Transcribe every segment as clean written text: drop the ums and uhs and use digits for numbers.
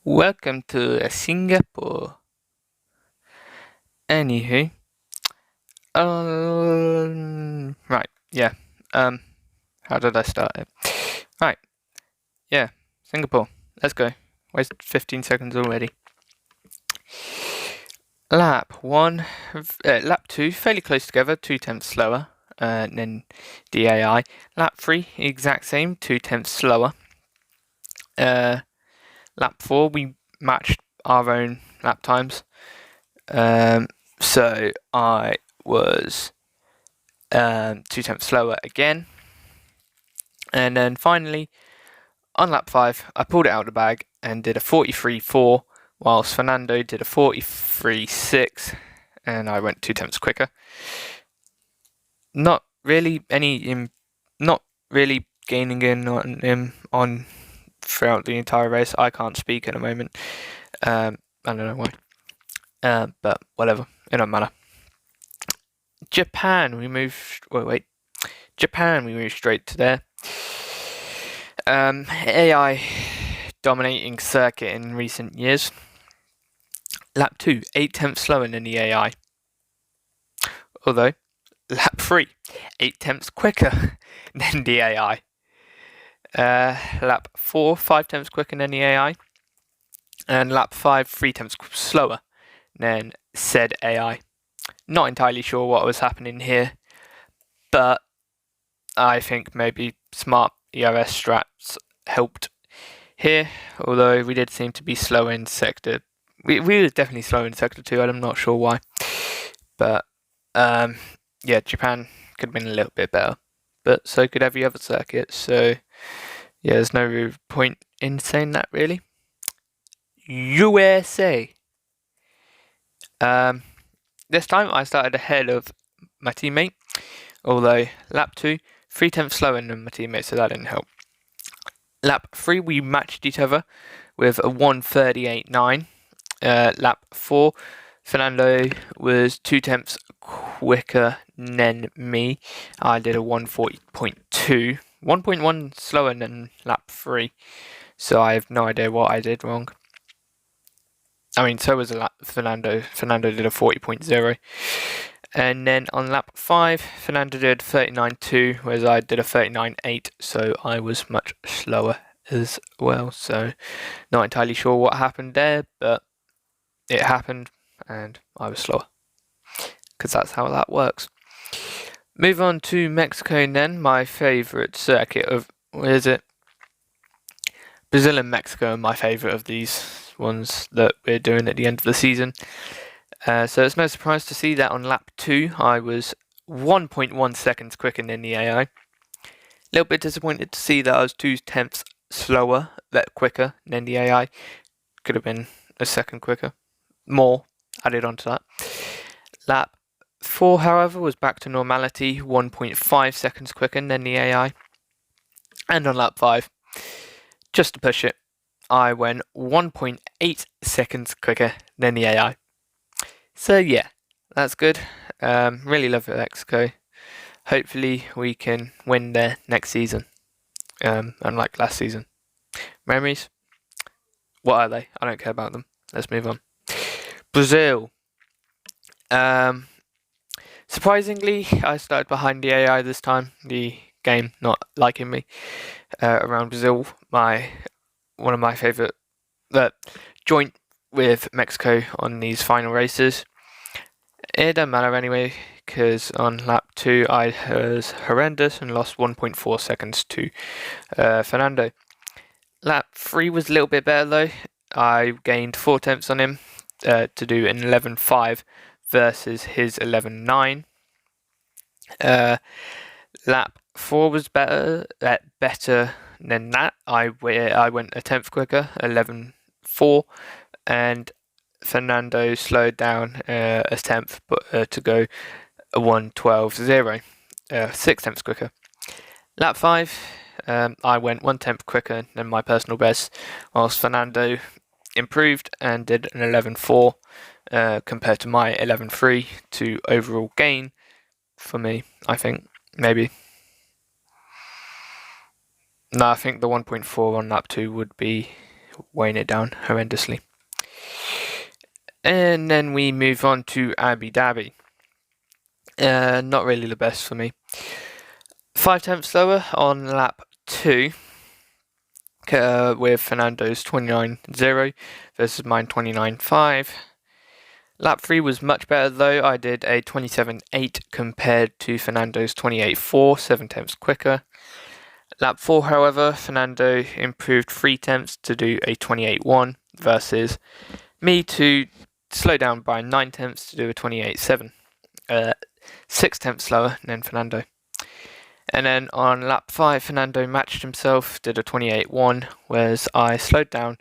Welcome to Singapore. Anywho, right, yeah. How did I start it? Right, yeah, Singapore. Let's go. Where's 15 seconds already? Lap 1, lap 2, fairly close together, 2/10 slower than DAI. Lap 3, exact same, 2/10 slower. Lap 4, we matched our own lap times. So I was 2/10 slower again. And then finally, on lap 5, I pulled it out of the bag and did a 43.4, whilst Fernando did a 43.6, and I went 2/10 quicker. Not really gaining in on him on throughout the entire race. I can't speak at the moment. I don't know why. But whatever, it don't matter. Japan, we moved straight to there. AI dominating circuit in recent years. Lap 2, 8/10 slower than the AI. Although, lap 3, 8/10 quicker than the AI. Lap 4, 5/10 quicker than the AI. And lap 5, 3/10 slower than said AI. Not entirely sure what was happening here, but I think maybe smart ERS straps helped here, although we did seem to be slow in sector. We were definitely slow in sector 2, I'm not sure why. But, yeah, Japan could have been a little bit better. But so could every other circuit, so yeah, there's no point in saying that, really. USA. This time I started ahead of my teammate, although lap 2, 3/10 slower than my teammate, so that didn't help. Lap 3, we matched each other with a 1:38.9. Lap 4, Fernando was 2/10 quicker than me. I did a 1:40.2, 1.1 slower than lap 3. So I have no idea what I did wrong. I mean, so was Fernando. Fernando did a 40.0. And then on lap 5, Fernando did 39.2, whereas I did a 39.8, so I was much slower as well. So not entirely sure what happened there, but it happened, and I was slower. Because that's how that works. Move on to Mexico then, my favourite circuit of, where is it? Brazil and Mexico are my favourite of these ones that we're doing at the end of the season. So it's no surprise to see that on lap 2 I was 1.1 seconds quicker than the AI. A little bit disappointed to see that I was 2/10 slower, quicker than the AI. Could have been a second quicker. More added onto that. Lap 4, however, was back to normality, 1.5 seconds quicker than the AI. And on lap 5, just to push it, I went 1.8 seconds quicker than the AI. So yeah, that's good. Really love Mexico. Hopefully we can win there next season. Unlike last season. Memories? What are they? I don't care about them. Let's move on. Brazil. Surprisingly, I started behind the AI this time. The game not liking me. Around Brazil, one of my favourite joint with Mexico on these final races. It doesn't matter anyway, because on lap 2 I was horrendous and lost 1.4 seconds to Fernando. Lap 3 was a little bit better though. I gained 4/10 on him to do an 11.5 versus his 11.9. Lap 4 was better than that. I went a 10th quicker, 11.4, and Fernando slowed down a 10th to go a 1:12.0, 6/10 quicker. Lap 5, I went 1/10 quicker than my personal best, whilst Fernando improved and did an 11.4 compared to my 11.3 to overall gain for me, I think, maybe. No, I think the 1.4 on lap 2 would be weighing it down horrendously. And then we move on to Abu Dhabi. Not really the best for me. 5 tenths slower on lap 2, with Fernando's 29.0 versus mine 29.5. Lap 3 was much better though. I did a 27.8 compared to Fernando's 28.4, 7 tenths quicker. Lap 4, however, Fernando improved 3 tenths to do a 28.1 versus me to slow down by 9 tenths to do a 28.7. 6 tenths slower than Fernando. And then on lap 5, Fernando matched himself, did a 28.1, whereas I slowed down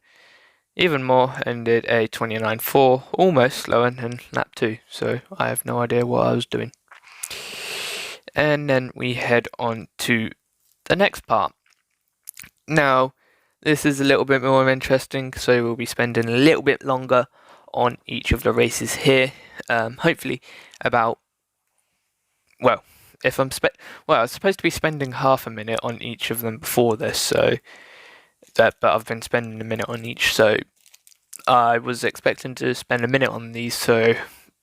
even more and did a 29.4, almost slower than lap 2, so I have no idea what I was doing. And then we head on to the next part. Now, this is a little bit more interesting, so we'll be spending a little bit longer on each of the races here. Hopefully about, well, if I'm I was supposed to be spending half a minute on each of them before this, so but I've been spending a minute on each, so I was expecting to spend a minute on these, so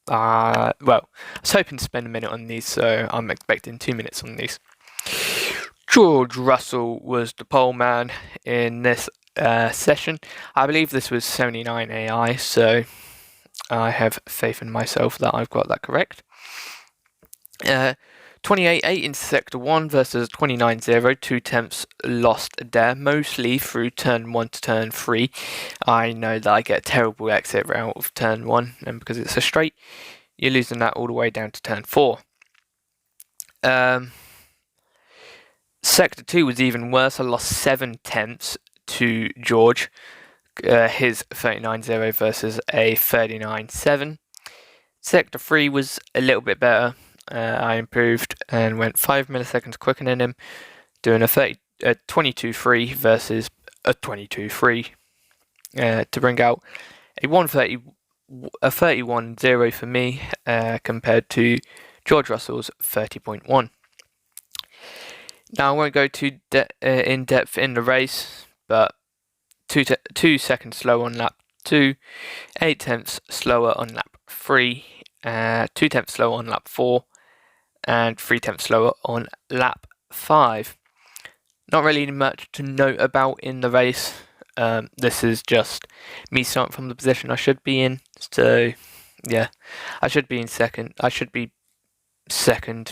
I was hoping to spend a minute on these, so I'm expecting 2 minutes on these. George Russell was the pole man in this session. I believe this was 79 AI, so I have faith in myself that I've got that correct. 28.8 in sector 1 versus 29.0, 2 tenths lost there, mostly through turn 1 to turn 3. I know that I get a terrible exit route of turn 1, and because it's a straight, you're losing that all the way down to turn 4. Sector 2 was even worse. I lost 7 tenths to George, his 39.0 versus a 39.7. Sector 3 was a little bit better. I improved and went 5 milliseconds quicker than him, doing a 22.3 versus a 22.3 to bring out a 31.0 for me compared to George Russell's 30.1. Now I won't go too in depth in the race, but 2 seconds slower on lap 2, 8 tenths slower on lap 3, 2 tenths slower on lap 4, and 3 tenths slower on lap 5. Not really much to note about in the race. This is just me starting from the position I should be in. So, yeah, I should be in second. I should be second.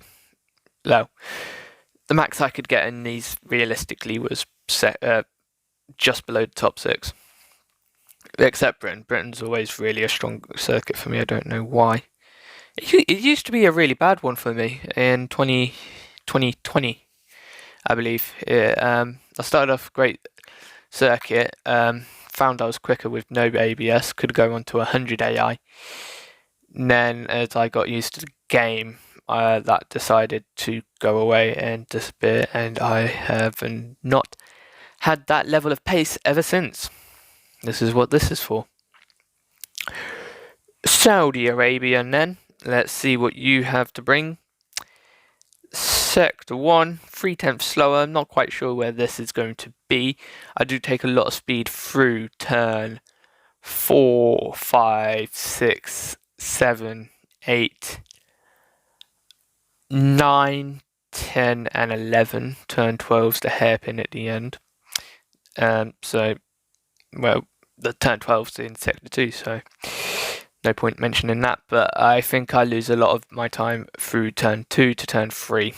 No, the max I could get in these realistically was just below the top 6. Except Britain. Britain's always really a strong circuit for me. I don't know why. It used to be a really bad one for me in 2020, I believe. I started off a great circuit, found I was quicker with no ABS, could go on to 100 AI. And then as I got used to the game, that decided to go away and disappear, and I have not had that level of pace ever since. This is what this is for. Saudi Arabia then. Let's see what you have to bring. Sector 1, 3 tenths slower. I'm not quite sure where this is going to be. I do take a lot of speed through turn 4, 5, 6, 7, 8, 9, 10 and 11. Turn 12's the hairpin at the end. The turn 12's in sector 2, so no point mentioning that, but I think I lose a lot of my time through turn 2 to turn 3.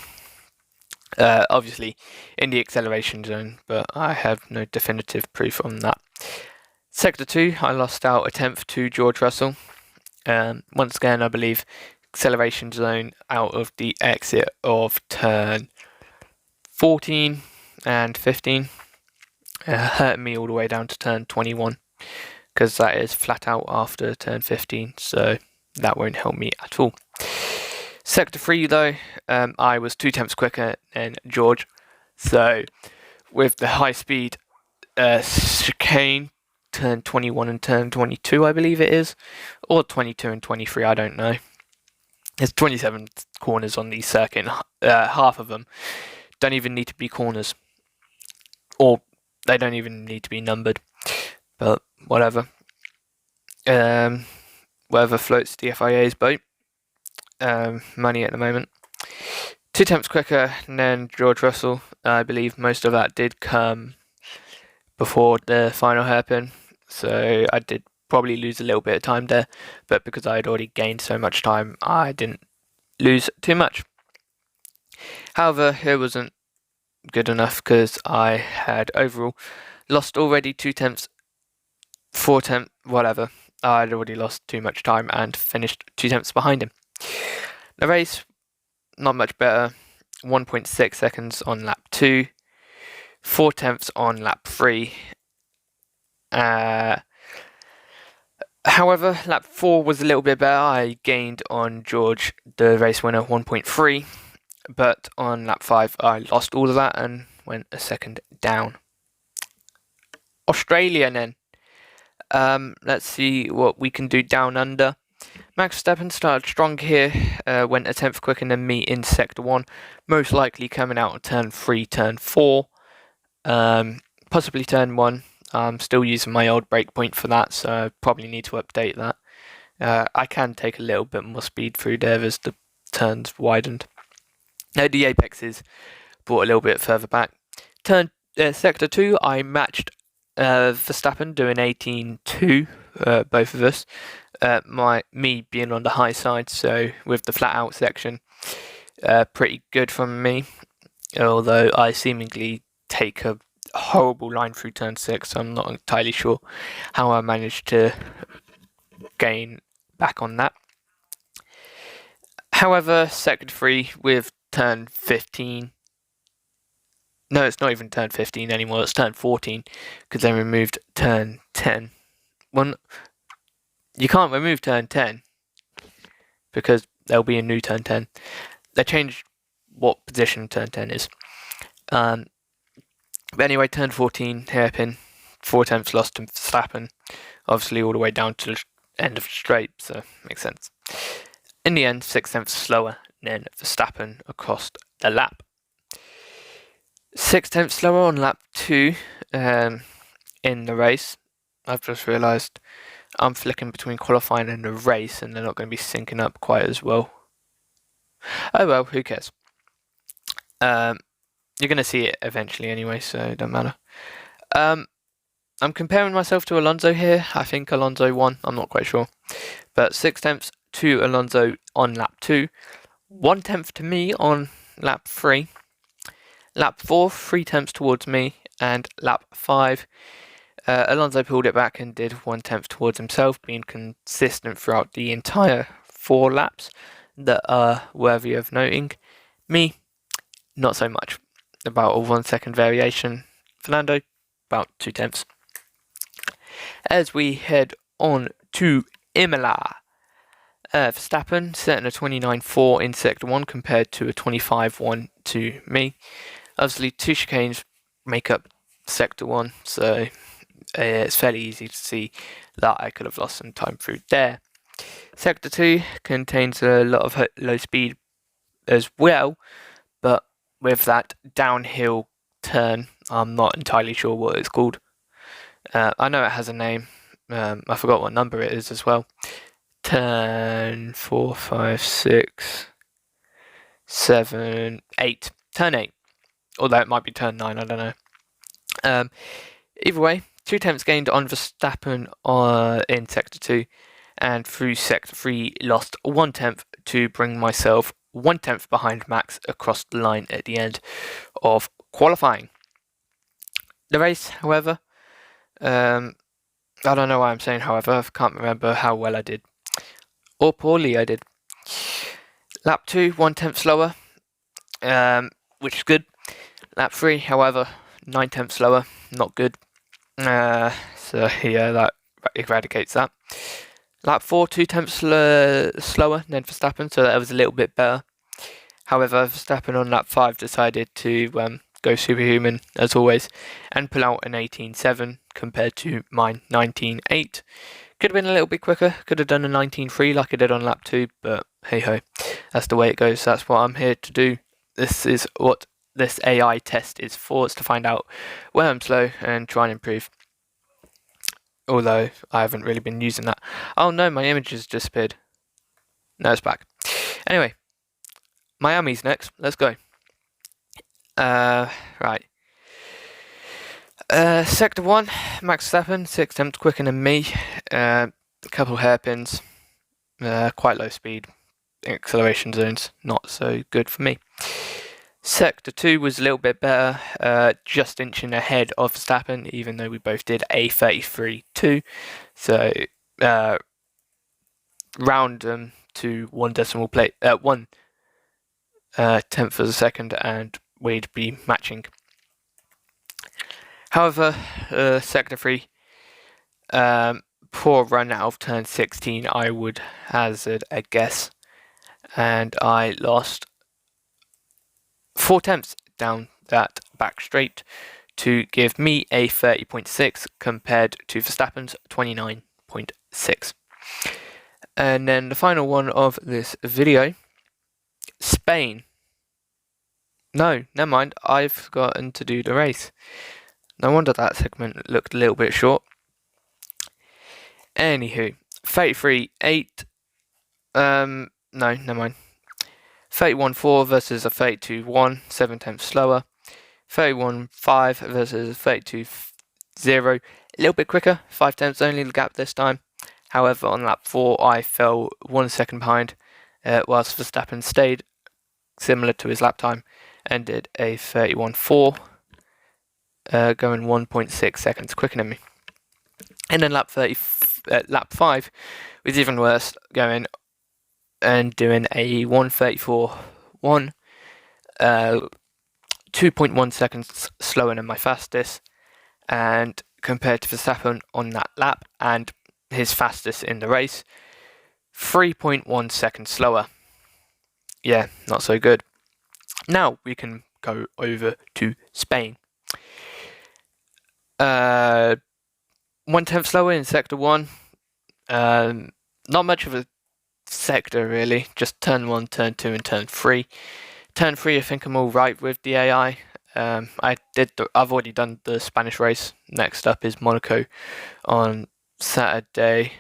Obviously in the acceleration zone, but I have no definitive proof on that. Sector 2, I lost out a tenth to George Russell. Once again, I believe acceleration zone out of the exit of turn 14 and 15 hurt me all the way down to turn 21, because that is flat out after turn 15, so that won't help me at all. Sector 3 though, I was 2 tenths quicker than George, so with the high speed chicane, turn 21 and turn 22 I believe it is, or 22 and 23, I don't know. There's 27 corners on the circuit, half of them don't even need to be corners, or they don't even need to be numbered. but whatever. Whatever floats the FIA's boat. Money at the moment. 2 tenths quicker than George Russell. I believe most of that did come before the final hairpin, so I did probably lose a little bit of time there, but because I had already gained so much time, I didn't lose too much. However, it wasn't good enough because I had overall lost already 2 tenths, 4 tenths, whatever. I had already lost too much time and finished 2 tenths behind him. The race, not much better. 1.6 seconds on lap 2, 4 tenths on lap 3. However, lap 4 was a little bit better. I gained on George, the race winner, 1.3, but on lap 5 I lost all of that and went a second down. Australia then. Let's see what we can do down under. Max Verstappen started strong here, went a tenth quicker than me in Sector 1, most likely coming out of Turn 3, Turn 4, possibly Turn 1. I'm still using my old breakpoint for that, so I probably need to update that. I can take a little bit more speed through there as the turns widened. The apex is brought a little bit further back. Sector 2, I matched Verstappen doing 18.2, both of us. Me being on the high side, so with the flat out section, pretty good from me. Although I seemingly take a horrible line through turn 6, so I'm not entirely sure how I managed to gain back on that. However, sector 3 with turn 15. No, it's not even turn 15 anymore, it's turn 14, because they removed turn 10. You can't remove turn 10, because there'll be a new turn 10. They changed what position turn 10 is. But anyway, turn 14, hairpin, 4 tenths lost to Verstappen, obviously all the way down to the end of the straight, so makes sense. In the end, 6 tenths slower than Verstappen across the lap. 6 tenths slower on lap 2 in the race. I've just realised I'm flicking between qualifying and the race, and they're not going to be syncing up quite as well. Oh well, who cares? You're going to see it eventually anyway, so it don't matter. I'm comparing myself to Alonso here. I think Alonso won, I'm not quite sure. But 6 tenths to Alonso on lap 2, 1 tenth to me on lap 3, lap 4, 3 tenths towards me, and lap 5, Alonso pulled it back and did 1 tenth towards himself, being consistent throughout the entire 4 laps that are worthy of noting. Me, not so much. About a 1 second variation. Fernando, about 2 tenths. As we head on to Imola, Verstappen setting a 29.4 in Sector 1 compared to a 25.1 to me. Obviously, 2 chicanes make up Sector 1, so it's fairly easy to see that I could have lost some time through there. Sector 2 contains a lot of low speed as well, but with that downhill turn, I'm not entirely sure what it's called. I know it has a name. I forgot what number it is as well. Turn 4, 5, 6, 7, 8. Turn 8. Although it might be turn 9, I don't know. Either way, 2 tenths gained on Verstappen in Sector 2, and through Sector 3 lost 1 tenth to bring myself 1 tenth behind Max across the line at the end of qualifying. The race, however, I don't know why I'm saying however, I can't remember how well I did. Or poorly I did. Lap 2, 1 tenth slower, which is good. Lap 3, however, 9 tenths slower, not good. So yeah, that eradicates that. Lap 4, 2 tenths slower than Verstappen, so that was a little bit better. However, Verstappen on lap 5 decided to go superhuman, as always, and pull out an 18.7 compared to mine 19.8. Could have been a little bit quicker, could have done a 19.3 like I did on lap 2, but hey ho, that's the way it goes, that's what I'm here to do. This is what this AI test is for, it's to find out where I'm slow and try and improve. although I haven't really been using that. Oh no, my image has disappeared. No, it's back. Anyway, Miami's next. Let's go. Right. Sector 1, Max Verstappen, 6 attempts quicker than me. A couple hairpins. Quite low speed. Acceleration zones, not so good for me. Sector 2 was a little bit better, just inching ahead of Verstappen, even though we both did a 33.2. So, round them to 1 decimal place, 1 tenth of a second, and we'd be matching. However, Sector 3, poor run out of turn 16, I would hazard a guess, and I lost 4 tenths down that back straight to give me a 30.6 compared to Verstappen's 29.6. And then the final one of this video, Spain. No, never mind, I've forgotten to do the race. No wonder that segment looked a little bit short. Anywho, 33.8. No, never mind. 31.4 versus a 32.1, 7 tenths slower. 31.5 versus a 32.0, a little bit quicker, 5 tenths only the gap this time. However, on lap 4, I fell 1 second behind, whilst Verstappen stayed similar to his lap time and did a 31.4. Going 1.6 seconds quicker than me. And then lap 5 was even worse, going and doing a 1:34.1, 2.1 seconds slower than my fastest, and compared to Verstappen on that lap and his fastest in the race, 3.1 seconds slower. Yeah, not so good. Now we can go over to Spain. 1 tenth slower in Sector 1. Not much of a sector really, just turn 1, turn 2 and turn 3. Turn 3 I think I'm alright with the AI. I've already done the Spanish race. Next up is Monaco on Saturday,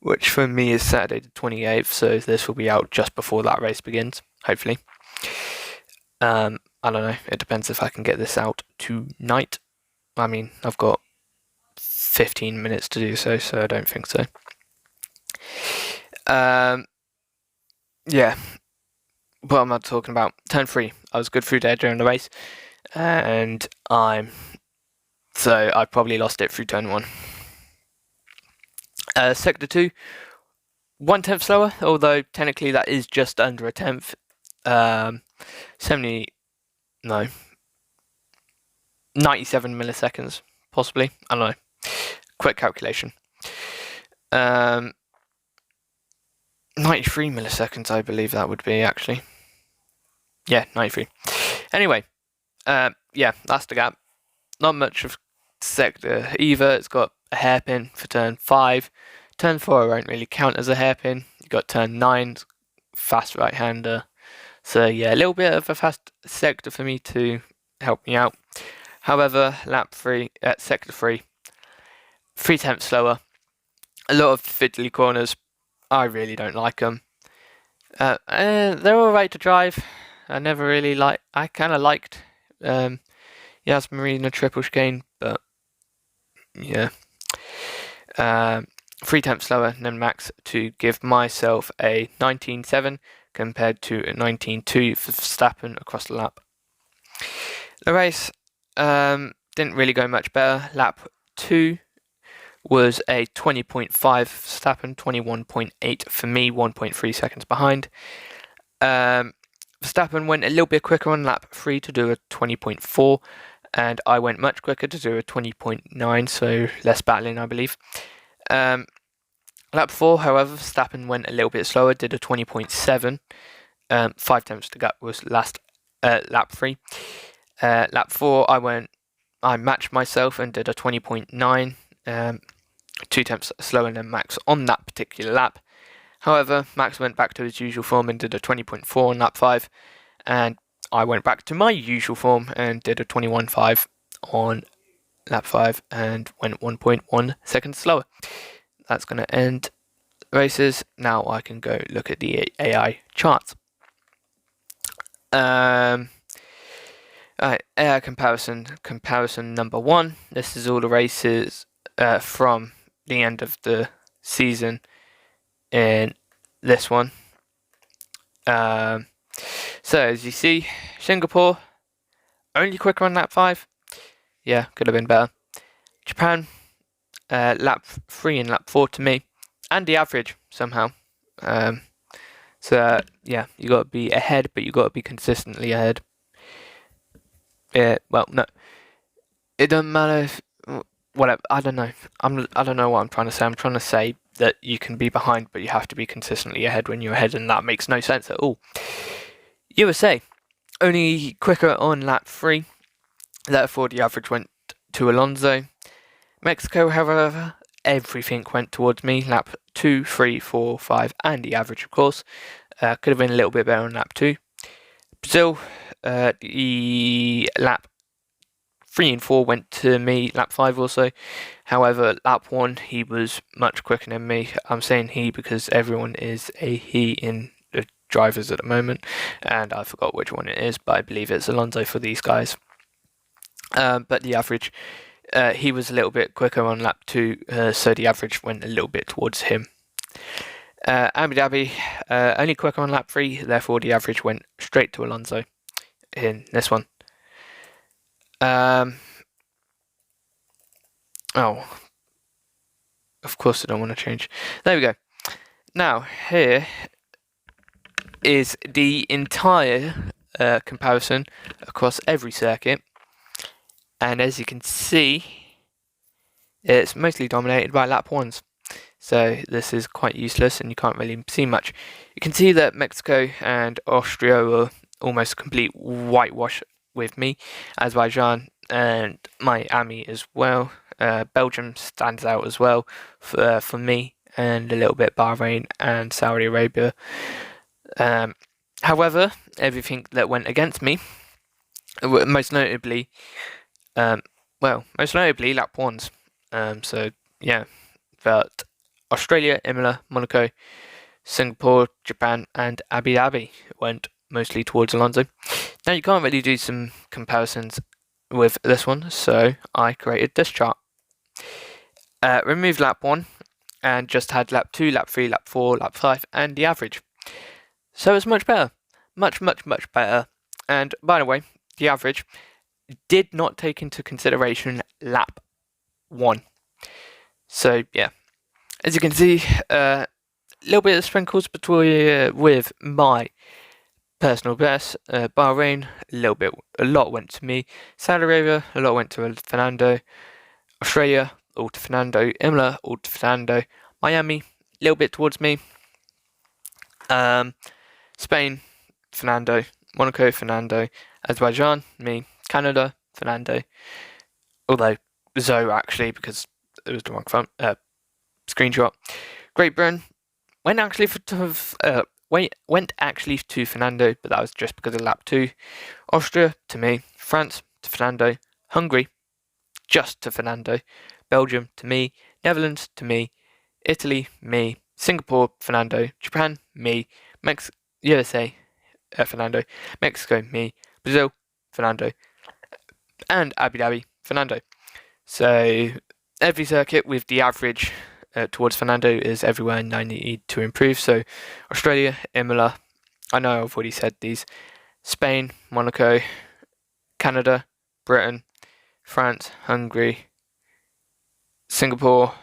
which for me is Saturday the 28th, so this will be out just before that race begins, hopefully. I don't know, it depends if I can get this out tonight. I mean, I've got 15 minutes to do so, so I don't think so. Yeah, what am I talking about? Turn 3, I was good through there during the race, and I probably lost it through turn 1. Sector 2, 1 tenth slower, although technically that is just under a tenth. 97 milliseconds, possibly. I don't know. Quick calculation. 93 milliseconds, I believe that would be, actually. Yeah, 93. Anyway, yeah, that's the gap. Not much of sector either. It's got a hairpin for turn 5. Turn 4 won't really count as a hairpin. You've got turn 9, fast right-hander. So yeah, a little bit of a fast sector for me to help me out. However, sector 3, 3 tenths slower. A lot of fiddly corners. I really don't like them. They're alright to drive. I kind of liked Yas Marina triple chicane, but yeah. 3 tenths slower than Max to give myself a 19.7 compared to a 19.2 for Verstappen across the lap. The race didn't really go much better. Lap 2 was a 20.5 Verstappen, 21.8 for me, 1.3 seconds behind. Verstappen went a little bit quicker on lap 3 to do a 20.4, and I went much quicker to do a 20.9, so less battling, I believe. Lap 4, however, Verstappen went a little bit slower, did a 20.7. 5 tenths to gap was last lap 3. Lap 4, I matched myself and did a 20.9. 2 tenths slower than Max on that particular lap. However, Max went back to his usual form and did a 20.4 on lap 5, and I went back to my usual form and did a 21.5 on lap 5 and went 1.1 seconds slower. That's going to end races. Now I can go look at the AI charts. Alright, AI comparison number 1. This is all the races from the end of the season in this one. So as you see, Singapore only quicker on lap 5. Yeah, could have been better. Japan, lap 3 and lap 4 to me, and the average somehow. So yeah, you got to be ahead, but you got to be consistently ahead. Well, no, it doesn't matter. Whatever. I don't know. I don't know what I'm trying to say. I'm trying to say that you can be behind, but you have to be consistently ahead when you're ahead, and that makes no sense at all. USA only quicker on lap 3. Therefore, the average went to Alonso. Mexico, however, everything went towards me. Lap 2, 3, 4, 5, and the average, of course. Could have been a little bit better on lap 2. Brazil, the lap 3 and 4 went to me. Lap 5 also. However, lap 1, he was much quicker than me. I'm saying he because everyone is a he in the drivers at the moment. And I forgot which one it is, but I believe it's Alonso for these guys. But the average, he was a little bit quicker on lap 2, so the average went a little bit towards him. Abu Dhabi, only quicker on lap 3, therefore the average went straight to Alonso in this one. Oh, of course I don't want to change. There we go. Now, here is the entire comparison across every circuit. And as you can see, it's mostly dominated by lap 1s. So this is quite useless and you can't really see much. You can see that Mexico and Austria were almost a complete whitewash with me. Azerbaijan and Miami as well. Belgium stands out as well for me, and a little bit Bahrain and Saudi Arabia. However, everything that went against me, most notably lap 1s. So yeah, but Australia, Imola, Monaco, Singapore, Japan, and Abu Dhabi went mostly towards Alonso. Now you can't really do some comparisons with this one, so I created this chart. Removed lap 1 and just had lap 2, lap 3, lap 4, lap 5, and the average. So it's much better. Much better. And by the way, the average did not take into consideration lap 1. So yeah, as you can see, a little bit of sprinkles between with my personal best. Bahrain, a lot went to me. Saudi Arabia, a lot went to Fernando. Australia, all to Fernando. Imola, all to Fernando. Miami, a little bit towards me. Spain, Fernando. Monaco, Fernando. Azerbaijan, me. Canada, Fernando. Although Zoe actually, because it was the wrong screenshot. Great Britain went actually to Fernando, but that was just because of lap 2. Austria to me. France to Fernando. Hungary just to Fernando. Belgium to me. Netherlands to me. Italy me. Singapore Fernando. Japan me. USA Fernando. Mexico me. Brazil Fernando. And Abu Dhabi Fernando. So every circuit with the average towards Fernando is everywhere, and I need to improve. So Australia, Imola, I know I've already said these. Spain, Monaco, Canada, Britain, France, Hungary, Singapore,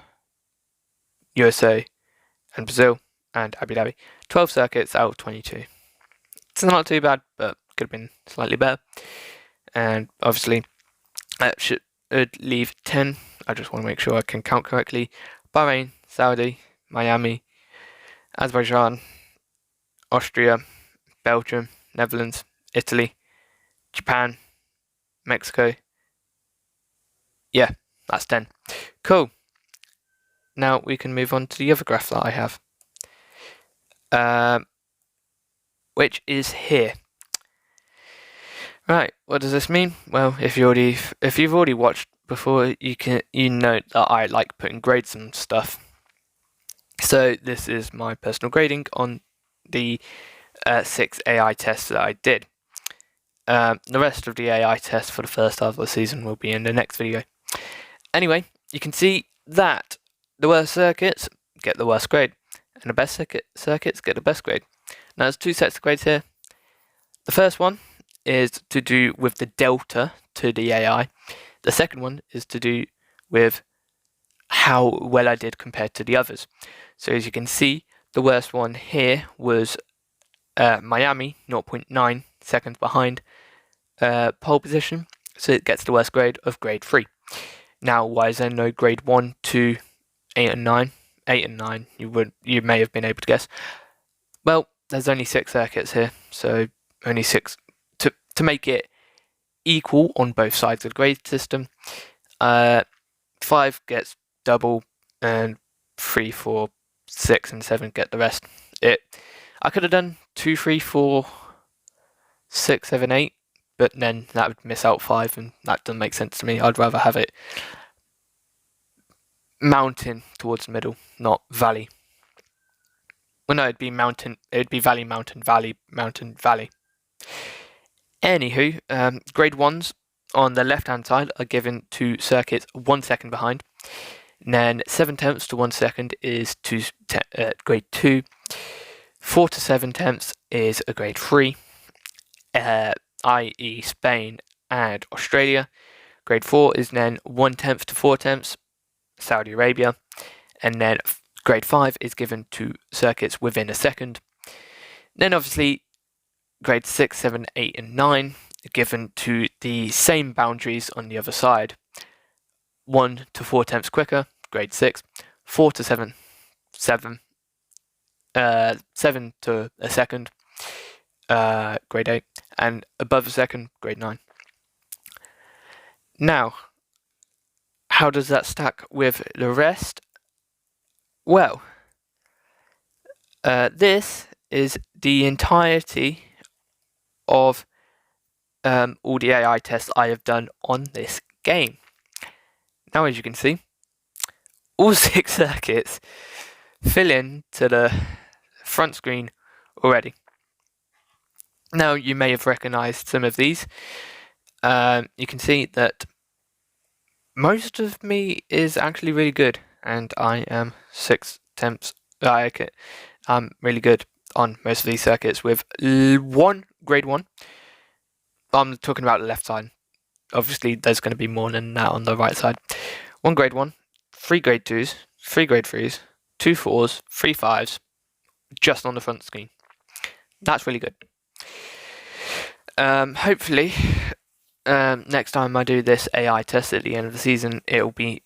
USA, and Brazil, and Abu Dhabi. 12 circuits out of 22. It's not too bad, but could have been slightly better. And obviously, that should leave 10. I just want to make sure I can count correctly. Bahrain, Saudi, Miami, Azerbaijan, Austria, Belgium, Netherlands, Italy, Japan, Mexico. Yeah, that's 10. Cool. Now we can move on to the other graph that I have, which is here. Right, what does this mean? Well, if you've already watched before you know that I like putting grades and stuff. So this is my personal grading on the 6 AI tests that I did. The rest of the AI tests for the first half of the season will be in the next video. Anyway, you can see that the worst circuits get the worst grade, and the best circuits get the best grade. Now there's 2 sets of grades here. The first one is to do with the delta to the AI. The second one is to do with how well I did compared to the others. So as you can see, the worst one here was Miami, 0.9 seconds behind pole position, so it gets the worst grade of grade 3. Now, why is there no grade 1 to 8 and 9? 8 and 9, you may have been able to guess. Well, there's only 6 circuits here, so only 6 to make it equal on both sides of the grade system. 5 gets double, and 3, 4, 6, and 7 get the rest. I could have done 2, 3, 4, 6, 7, 8, but then that would miss out 5, and that doesn't make sense to me. I'd rather have it mountain towards the middle, not valley. Well, no, it'd be mountain. It'd be valley, mountain, valley, mountain, valley. Anywho, grade 1s on the left-hand side are given to circuits 1 second behind. And then 7 tenths to 1 second is to grade 2. 4 to 7 tenths is a grade 3, i.e. Spain and Australia. Grade 4 is then 1 tenth to 4 tenths, Saudi Arabia. And then grade 5 is given to circuits within a second. Then obviously grade 6, 7, 8 and 9 are given to the same boundaries on the other side. 1 to 4 tenths quicker, grade 6. 4 to 7 to a second, grade 8. And above a second, grade 9. Now, how does that stack with the rest? Well, this is the entirety of all the AI tests I have done on this game. Now, as you can see, all 6 circuits fill in to the front screen already. Now, you may have recognized some of these. You can see that most of me is actually really good, and I am 6 tenths. I'm really good on most of these circuits with grade 1. I'm talking about the left side. Obviously, there's going to be more than that on the right side. 1 grade 1, 3 grade 2s, 3 grade 3s, 2 4s, 3 5s, just on the front screen. That's really good. Hopefully, next time I do this AI test at the end of the season, it'll be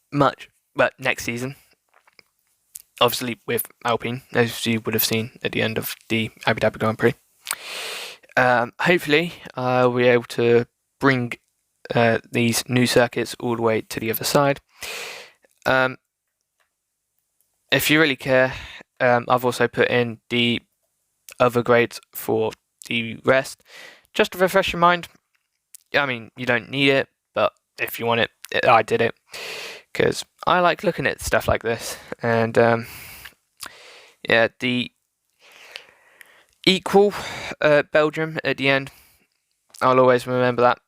next season. Obviously with Alpine, as you would have seen at the end of the Abu Dhabi Grand Prix. Hopefully, I'll be able to bring these new circuits all the way to the other side. If you really care, I've also put in the other grades for the rest. Just to refresh your mind, I mean, you don't need it, but if you want it, I did it. Because I like looking at stuff like this. And, yeah, the equal Belgium at the end, I'll always remember that.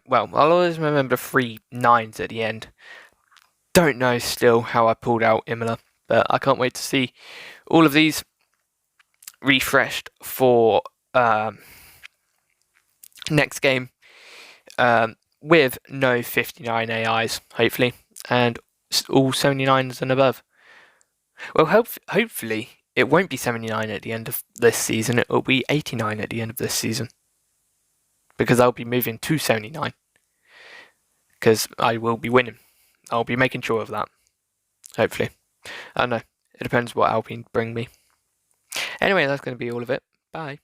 Well, I'll always remember the 3 9s at the end. Don't know still how I pulled out Imola, but I can't wait to see all of these refreshed for next game with no 59 AIs, hopefully, and all 79s and above. Well, hopefully it won't be 79 at the end of this season, it will be 89 at the end of this season. Because I'll be moving to 79. Because I will be winning. I'll be making sure of that. Hopefully. I don't know. It depends what Alpine bring me. Anyway, that's going to be all of it. Bye.